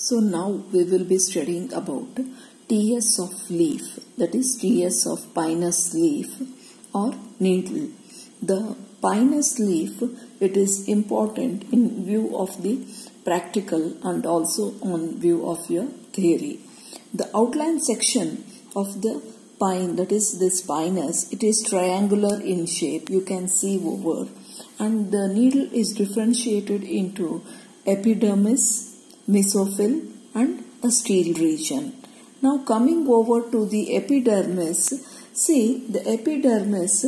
So now we will be studying about TS of leaf, that is TS of pinus leaf or needle. The pinus leaf, it is important in view of the practical and also on view of your theory. The outline section of the pine, that is this pinus, it is triangular in shape, you can see over, and the needle is differentiated into epidermis, mesophyll and a stele region. Now coming over to the epidermis, see the epidermis,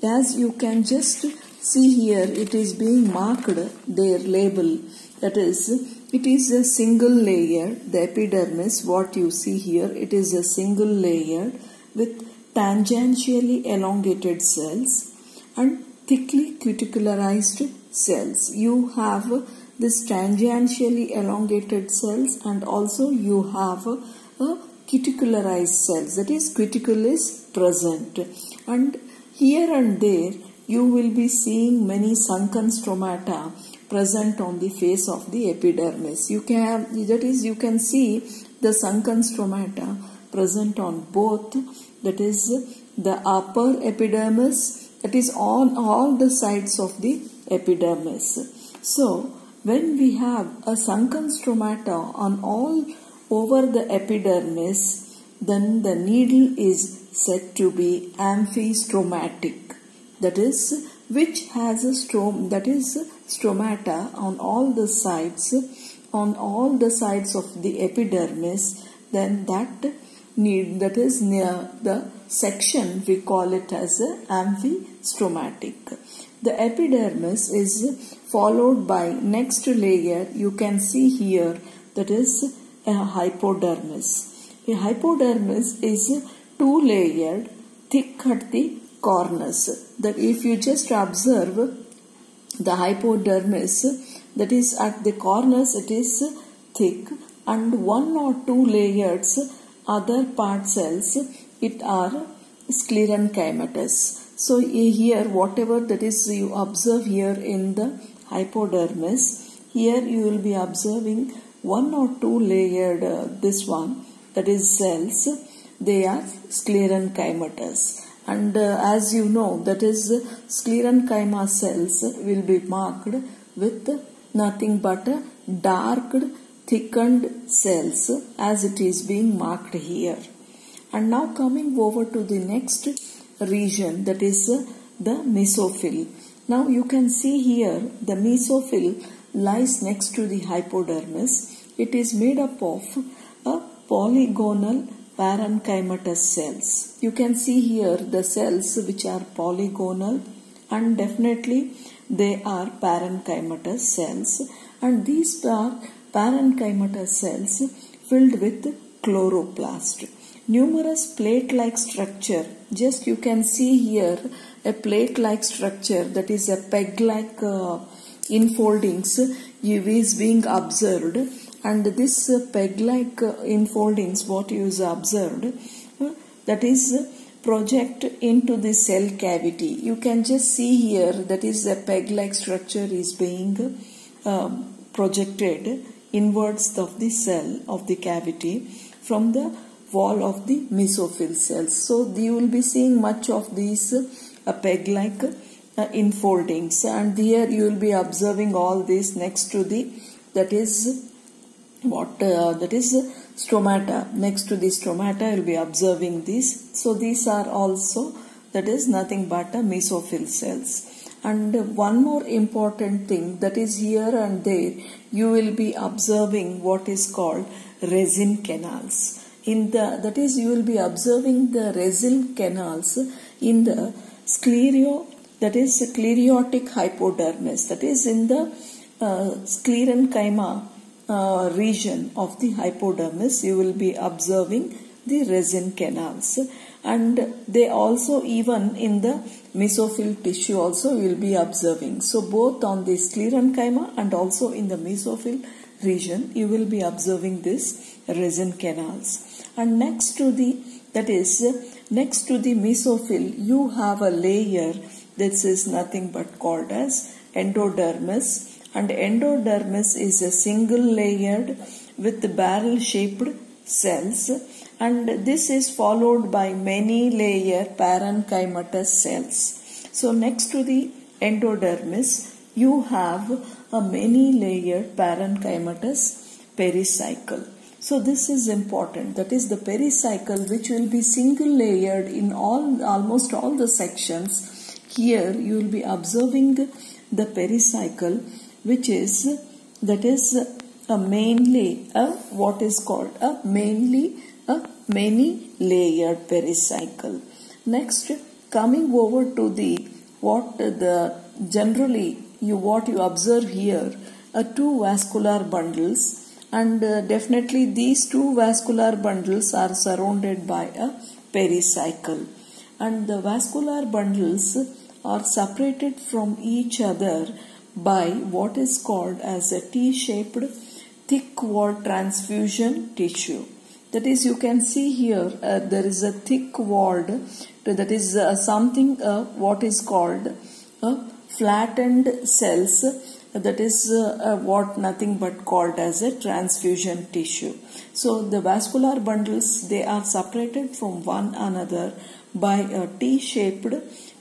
as you can just see here, it is being marked, their label, that is, it is a single layer, the epidermis, what you see here, it is a single layer with tangentially elongated cells and thickly cuticularized cells. You have this tangentially elongated cells and also you have a cuticularized cells, that is cuticle is present, and here and there you will be seeing many sunken stomata present on the face of the epidermis. You can see the sunken stomata present on both, that is the upper epidermis, that is on all the sides of the epidermis. So when we have a sunken stomata on all over the epidermis, then the needle is said to be amphistomatic, that is which has a stomata on all the sides of the epidermis, then that is near the section we call it as amphistomatic. The epidermis is followed by next layer, you can see here, that is a hypodermis. A hypodermis is two-layered, thick at the corners. That if you just observe the hypodermis, that is at the corners it is thick, and one or two layers other part cells, it are sclerenchymatous. So here whatever that is you observe here in the hypodermis, here you will be observing one or two layered this one, that is cells, they are sclerenchymatous. And as you know, that is sclerenchyma cells will be marked with nothing but dark thickened cells as it is being marked here. And now coming over to the next region, that is the mesophyll. Now you can see here the mesophyll lies next to the hypodermis. It is made up of a polygonal parenchymatous cells. You can see here the cells which are polygonal, and definitely they are parenchymatous cells, and these are parenchymatous cells filled with chloroplast. Numerous plate-like structure, just you can see here a plate-like structure, that is a peg-like infoldings is being observed, and this peg-like infoldings what is observed, that is project into the cell cavity. You can just see here, that is a peg-like structure is being projected inwards of the cell of the cavity from the wall of the mesophyll cells. So you will be seeing much of these peg-like infoldings, and here you will be observing all this next to the, that is stomata. Next to the stomata you will be observing this. So these are also, that is nothing but mesophyll cells. And one more important thing, that is here and there you will be observing what is called resin canals. That is you will be observing the resin canals in the sclerotic hypodermis, that is in the sclerenchyma region of the hypodermis you will be observing the resin canals, and they also even in the mesophyll tissue also you will be observing. So both on the sclerenchyma and also in the mesophyll region you will be observing this resin canals. And next to the mesophyll you have a layer, this is nothing but called as endodermis, and endodermis is a single layered with barrel shaped cells, and this is followed by many layer parenchymatous cells. So next to the endodermis you have a many layered parenchymatous pericycle. So this is important, that is the pericycle which will be single layered in almost all the sections. Here you will be observing the pericycle which is a mainly what is called a many layered pericycle. Next, coming over to the what you observe here are two vascular bundles, and definitely these two vascular bundles are surrounded by a pericycle, and the vascular bundles are separated from each other by what is called as a T-shaped thick walled transfusion tissue. That is, you can see here there is a thick walled, that is something what is called flattened cells, that is what nothing but called as a transfusion tissue. So the vascular bundles, they are separated from one another by a T-shaped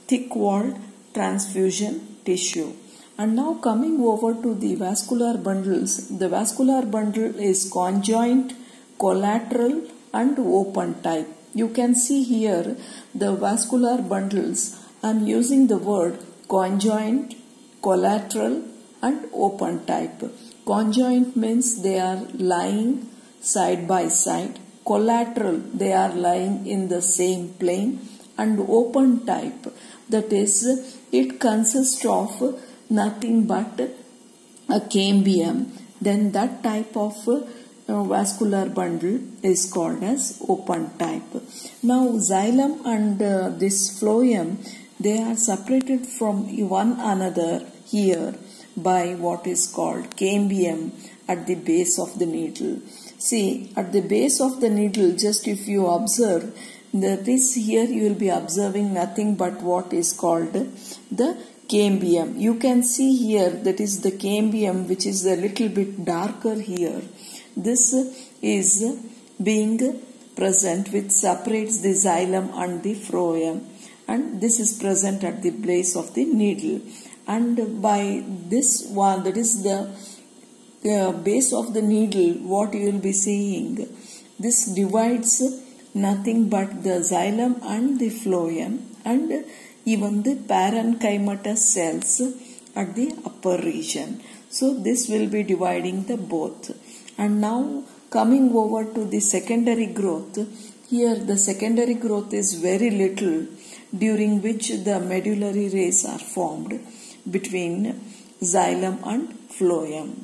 thick walled transfusion tissue. And now coming over to the vascular bundles, the vascular bundle is conjoint, collateral and open type. You can see here the vascular bundles. I am using the word conjoint, collateral and open type. Conjoint means they are lying side by side. Collateral, they are lying in the same plane. And open type, that is, it consists of nothing but a cambium. Then that type of vascular bundle is called as open type. Now xylem and this phloem, they are separated from one another here by what is called cambium at the base of the needle. See, at the base of the needle, just if you observe, that is, here you will be observing nothing but what is called the cambium. You can see here, that is the cambium, which is a little bit darker here. This is being present, which separates the xylem and the phloem, and this is present at the base of the needle. And by this one, that is the base of the needle, what you will be seeing, this divides nothing but the xylem and the phloem, and even the parenchymatous cells at the upper region. So this will be dividing the both. And now coming over to the secondary growth, here the secondary growth is very little, during which the medullary rays are formed between xylem and phloem.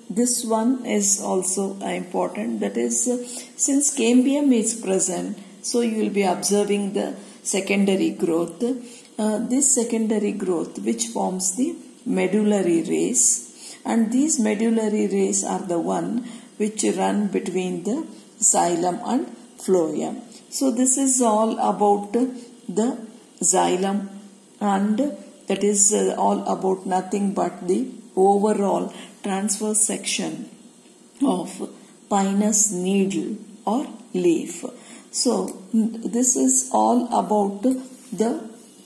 This one is also important, that is, since cambium is present, so you will be observing the secondary growth. This secondary growth which forms the medullary rays, and these medullary rays are the one which run between the xylem and phloem. So this is all about the xylem, and that is all about nothing but the overall transverse section of pinus needle or leaf. So this is all about the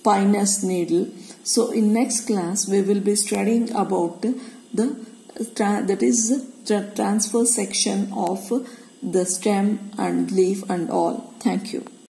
pinus needle. So in next class we will be studying about the transverse section of the stem and leaf and all. Thank you.